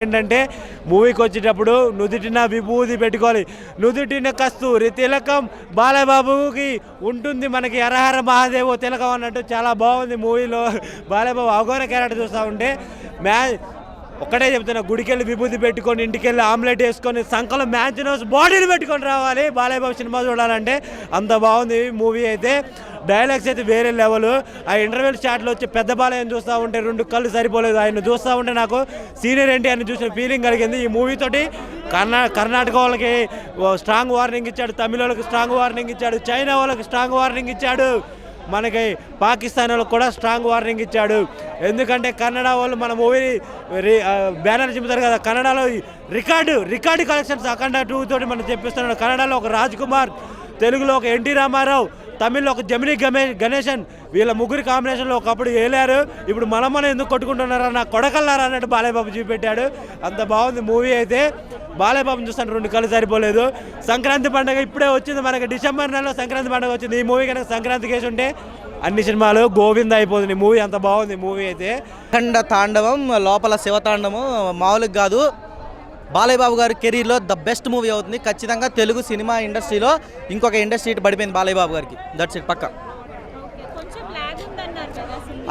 ఏంటంటే మూవీకి వచ్చేటప్పుడు నుదుటిన విభూది పెట్టుకోవాలి. నుదుటిన కస్తూరి తిలకం బాలయ్యబాబుకి ఉంటుంది, మనకి హరహర మహాదేవో తిలకం అన్నట్టు చాలా బాగుంది మూవీలో. బాలయ్యబాబు అవగాహన క్యారెక్టర్ చూస్తూ ఉంటే ఒక్కటే చెప్తున్నా, గుడికెళ్ళి విభూతి పెట్టుకొని ఇంటికెళ్ళి ఆమ్లెట్ వేసుకొని సంకలం మ్యాన్చినోస్ బాడీలు పెట్టుకొని రావాలి బాలయ్యబాబు సినిమా చూడాలంటే. అంత బాగుంది మూవీ అయితే. డైలాగ్స్ అయితే వేరే లెవెల్. ఆ ఇంటర్వెల్ స్టార్ట్లో వచ్చి పెద్ద బాలయ్యని చూస్తూ ఉంటే రెండు కళ్ళు సరిపోలేదు. ఆయన చూస్తూ ఉంటే నాకు సీనియర్ ఎన్టీఆర్ని చూసిన ఫీలింగ్ కలిగింది. ఈ మూవీతోటి కర్ణాటక వాళ్ళకి స్ట్రాంగ్ వార్నింగ్ ఇచ్చాడు, తమిళ వాళ్ళకి స్ట్రాంగ్ వార్నింగ్ ఇచ్చాడు, చైనా వాళ్ళకి స్ట్రాంగ్ వార్నింగ్ ఇచ్చాడు, మనకి పాకిస్తాన్ వాళ్ళకి కూడా స్ట్రాంగ్ వార్నింగ్ ఇచ్చాడు. ఎందుకంటే కన్నడ వాళ్ళు మన మూవీ బ్యానర్ చెప్తారు కదా, కన్నడలో రికార్డు కలెక్షన్స్ అఖండ 2 తోటి మనం చెప్పిస్తున్నాడు. కన్నడలో ఒక రాజ్ కుమార్, తెలుగులో ఒక ఎన్టీ రామారావు, తమిళ్లో ఒక జమినీ గణేశన్, వీళ్ళ ముగ్గురి కాంబినేషన్లో ఒకప్పుడు వేలారు. ఇప్పుడు మనం ఎందుకు కొట్టుకుంటున్నారా నా కొడకల్లారా అన్నట్టు బాలయ్యబాబు చూపెట్టాడు. అంత బాగుంది మూవీ అయితే. బాలయ్యబాబుని చూస్తాను రెండు కళ్ళు సరిపోలేదు. సంక్రాంతి పండుగ ఇప్పుడే వచ్చింది, మనకి డిసెంబర్ నెలలో సంక్రాంతి పండుగ వచ్చింది. ఈ మూవీ కనుక సంక్రాంతికి వేసి ఉంటే అన్ని సినిమాలు గోవింద అయిపోతుంది. మూవీ అంత బాగుంది మూవీ అయితే. అఖండ తాండవం లోపల శివతాండవం మామూలుగా కాదు. బాలయ్యబాబు గారి కెరీర్లో ద బెస్ట్ మూవీ అవుతుంది ఖచ్చితంగా. తెలుగు సినిమా ఇండస్ట్రీలో ఇంకొక ఇండస్ట్రీ పడిపోయింది బాలయ్యబాబు గారికి. దట్స్ ఇట్ పక్క.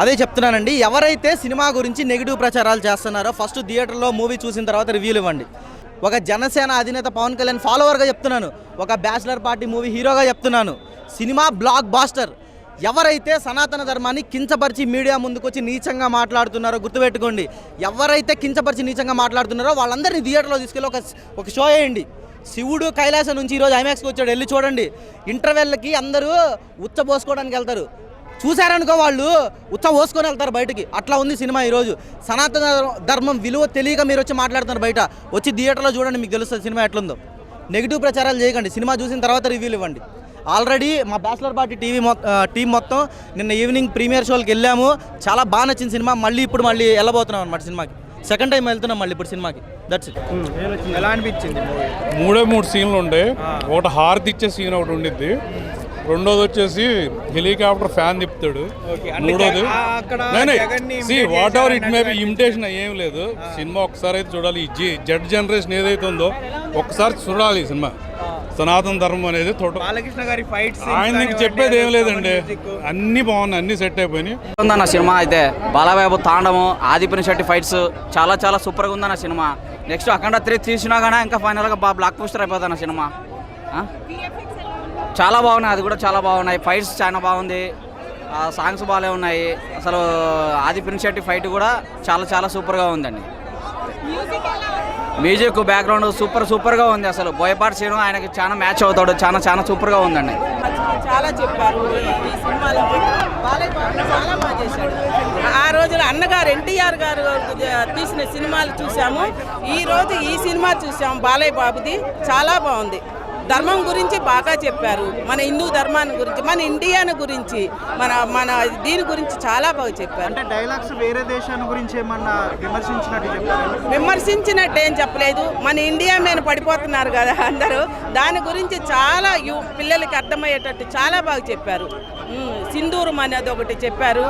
అదే చెప్తున్నానండి, ఎవరైతే సినిమా గురించి నెగిటివ్ ప్రచారాలు చేస్తున్నారో ఫస్ట్ థియేటర్లో మూవీ చూసిన తర్వాత రివ్యూలు ఇవ్వండి. ఒక జనసేన అధినేత పవన్ కళ్యాణ్ ఫాలోవర్గా చెప్తున్నాను, ఒక బ్యాచిలర్ పార్టీ మూవీ హీరోగా చెప్తున్నాను, సినిమా బ్లాక్ బాస్టర్. ఎవరైతే సనాతన ధర్మాన్ని కించపరిచి మీడియా ముందుకొచ్చి నీచంగా మాట్లాడుతున్నారో గుర్తుపెట్టుకోండి. ఎవరైతే కించపరిచి నీచంగా మాట్లాడుతున్నారో వాళ్ళందరినీ థియేటర్లో తీసుకెళ్ళి ఒక షో వేయండి. శివుడు కైలాసం నుంచి ఈరోజు ఐమాక్స్కి వచ్చాడు, వెళ్ళి చూడండి. ఇంటర్వెల్కి అందరూ ఉచ్చబోసుకోవడానికి వెళ్తారు, చూశారనుకో వాళ్ళు పోసుకొని వెళ్తారు బయటికి. అట్లా ఉంది సినిమా ఈరోజు. సనాతన ధర్మం విలువ తెలియక మీరు వచ్చి మాట్లాడుతున్నారు బయట. వచ్చి థియేటర్లో చూడండి, మీకు తెలుస్తుంది సినిమా ఎట్లుందో. నెగిటివ్ ప్రచారాలు చేయకండి, సినిమా చూసిన తర్వాత రివ్యూలు ఇవ్వండి. ఆల్రెడీ మా బ్యాచిలర్ పార్టీ టీం మొత్తం నిన్న ఈవినింగ్ ప్రీమియర్ షోకి వెళ్ళాము. చాలా బాగా నచ్చిన సినిమా. ఇప్పుడు వెళ్ళబోతున్నాం అనమాట సినిమాకి. సెకండ్ టైం వెళ్తున్నాం మళ్ళీ ఇప్పుడు సినిమాకి. That's it. ఎలా అనిపించింది? 3 సీన్లు ఉండే. ఒకటి హారతి ఇచ్చే సీన్ ఒకటి ఉండిద్ది, రెండోది వచ్చేసి హెలికాప్టర్ ఫ్యాన్ తిప్పుతాడు, మూడోది what ever it may be imitation ఏం లేదు. సినిమా ఒకసారి అయితే చూడాలి. ఈ జెడ్ జనరేషన్ ఏదైతే ఉందో ఒక్కసారి చూడాలి సినిమా. సనాతన ధర్మం అనేది బాలకృష్ణ గారి ఫైట్స్ ఆయనకి చెప్పేది ఏం లేదండి, అన్ని బాగున్నాయి, అన్ని సెట్ అయిపోయినాయి. ఉందన్న సినిమా అయితే. బాలబాబు తాండము, ఆదిపుని శెట్టి ఫైట్స్ చాలా చాలా సూపర్గా ఉందన్న సినిమా. నెక్స్ట్ అఖండ 3 తీసినా కానీ ఇంకా ఫైనల్గా బ్లాక్ బస్టర్ అయిపోతుందన్న సినిమా. చాలా బాగున్నాయి, అది కూడా చాలా బాగున్నాయి. ఫైట్స్ చాలా బాగుంది, సాంగ్స్ బాగానే ఉన్నాయి. అసలు ఆదిపుని శెట్టి ఫైట్ కూడా చాలా చాలా సూపర్గా ఉందండి. మ్యూజిక్ బ్యాక్గ్రౌండ్ సూపర్గా ఉంది. అసలు బోయపాటి శ్రీను ఆయనకి చాలా మ్యాచ్ అవుతాడు. చాలా సూపర్గా ఉందండి. చాలా చెప్పారు ఈ సినిమాలో. చాలా బాగా చేశాడు. ఆ రోజున అన్నగారు ఎన్టీఆర్ గారు తీసిన సినిమాలు చూసాము, ఈరోజు ఈ సినిమా చూసాము బాలయ్య బాబుది. చాలా బాగుంది. ధర్మం గురించి బాగా చెప్పారు, మన హిందూ ధర్మాన్ని గురించి, మన ఇండియాని గురించి, మన దీని గురించి చాలా బాగా చెప్పారు. అంటే డైలాగ్స్ వేరే దేశాన్ని గురించి ఏమన్నా విమర్శించినట్టు చెప్పారు? విమర్శించినట్టు ఏం చెప్పలేదు. మన ఇండియా మీద పడిపోతున్నారు కదా అందరూ, దాని గురించి చాలా పిల్లలకి అర్థమయ్యేటట్టు చాలా బాగా చెప్పారు. సింధూరం అనేది ఒకటి చెప్పారు,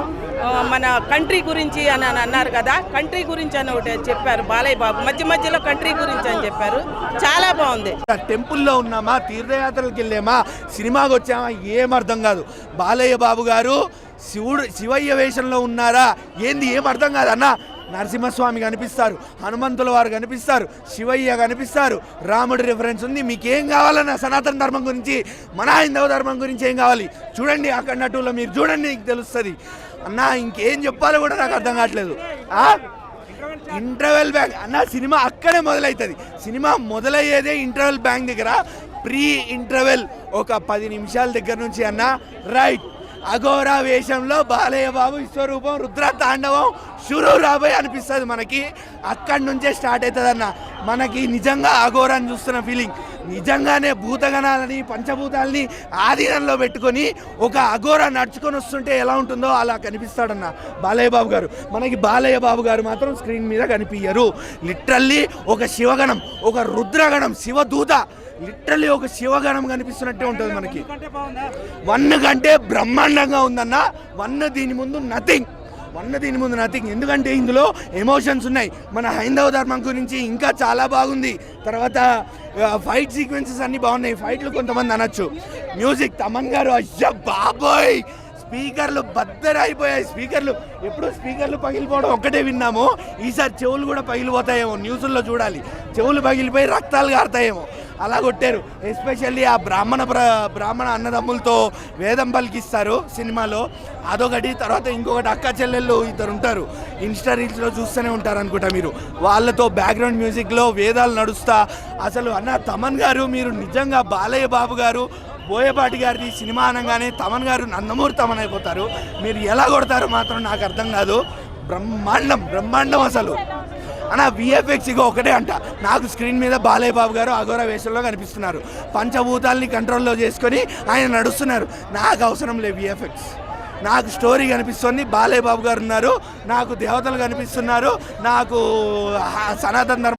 మన కంట్రీ గురించి అని అన్నారు కదా, కంట్రీ గురించి అని ఒకటి చెప్పారు బాలయ్య బాబు. మధ్యలో కంట్రీ గురించి అని చెప్పారు. చాలా బాగుంది. టెంపుల్లో ఉన్నామా, తీర్థయాత్రలకు వెళ్ళామా, సినిమాకి వచ్చామా, ఏం అర్థం కాదు. బాలయ్య బాబు గారు శివయ్య వేషంలో ఉన్నారా ఏంది ఏం అర్థం కాదు అన్న. నరసింహస్వామి కనిపిస్తారు, హనుమంతుల వారు కనిపిస్తారు, శివయ్య కనిపిస్తారు, రాముడి రిఫరెన్స్ ఉంది. మీకేం కావాలన్న సనాతన ధర్మం గురించి, మన హైందవ ధర్మం గురించి ఏం కావాలి చూడండి. అఖండ 2లో మీరు చూడండి, మీకు తెలుస్తుంది అన్న. ఇంకేం చెప్పాలో కూడా నాకు అర్థం కావట్లేదు. ఇంటర్వెల్ బ్యాంక్ అన్న, సినిమా అక్కడే మొదలవుతుంది. సినిమా మొదలయ్యేదే ఇంటర్వెల్ బ్యాంక్ దగ్గర. ప్రీ ఇంటర్వెల్ ఒక 10 నిమిషాల దగ్గర నుంచి అన్న రైట్ అఘోరా వేషంలో బాలయ్య బాబు విశ్వరూపం రుద్ర తాండవం షురూ రాబోయ్ అనిపిస్తుంది మనకి. అక్కడి నుంచే స్టార్ట్ అవుతుంది అన్న. మనకి నిజంగా అఘోరాన్ని చూస్తున్న ఫీలింగ్. నిజంగానే భూతగణాలని పంచభూతాలని ఆధీనంలో పెట్టుకొని ఒక అఘోరా నడుచుకొని వస్తుంటే ఎలా ఉంటుందో అలా కనిపిస్తాడన్న బాలయ్య బాబు గారు. మనకి బాలయ్య బాబు గారు మాత్రం స్క్రీన్ మీద కనిపించరు. లిటరల్లీ ఒక శివగణం, ఒక రుద్రగణం, శివదూత, లిటరల్లీ ఒక శివగణం కనిపిస్తున్నట్టే ఉంటుంది మనకి. 1 కంటే బ్రహ్మాండంగా ఉందన్న. 1 దీని ముందు నథింగ్. దీని ముందు నథింగ్. ఎందుకంటే ఇందులో ఎమోషన్స్ ఉన్నాయి, మన హైందవ ధర్మం గురించి ఇంకా చాలా బాగుంది. తర్వాత ఫైట్ సీక్వెన్సెస్ అన్నీ బాగున్నాయి, ఫైట్లు కొంతమంది అనొచ్చు. మ్యూజిక్ తమన్ గారు అయ్యా బాబోయ్, స్పీకర్లు బద్దరైపోయాయి. ఎప్పుడు స్పీకర్లు పగిలిపోవడం ఒక్కటే విన్నాము, ఈసారి చెవులు కూడా పగిలిపోతాయేమో, న్యూస్లో చూడాలి. చెవులు పగిలిపోయి రక్తాలు కారుతాయేమో, అలా కొట్టారు. ఎస్పెషల్లీ ఆ బ్రాహ్మణ అన్నదమ్ములతో వేదం పలికిస్తారు సినిమాలో, అదొకటి. తర్వాత ఇంకొకటి అక్క చెల్లెళ్ళు ఇద్దరు ఉంటారు, ఇన్స్టా రీల్స్లో చూస్తూనే ఉంటారు అనుకుంటా మీరు, వాళ్ళతో బ్యాక్గ్రౌండ్ మ్యూజిక్లో వేదాలు నడుస్తా. అసలు అన్న తమన్ గారు, మీరు నిజంగా బాలయ్య బాబు గారు బోయపాటి గారిది సినిమా అనగానే తమన్ గారు నందమూరి తమన్ అయిపోతారు. మీరు ఎలా కొడతారో మాత్రం నాకు అర్థం కాదు. బ్రహ్మాండం అసలు అన్న. విఎఫ్ఎక్స్ ఇక ఒకటే అంట, నాకు స్క్రీన్ మీద బాలయ్య బాబు గారు అఘోర వేషంలో కనిపిస్తున్నారు, పంచభూతాల్ని కంట్రోల్లో చేసుకొని ఆయన నడుస్తున్నారు. నాకు అవసరం లేదు విఎఫ్ఎక్స్, నాకు స్టోరీ కనిపిస్తుంది, బాలయ్య బాబు గారు ఉన్నారు, నాకు దేవతలు కనిపిస్తున్నారు, నాకు సనాతన ధర్మం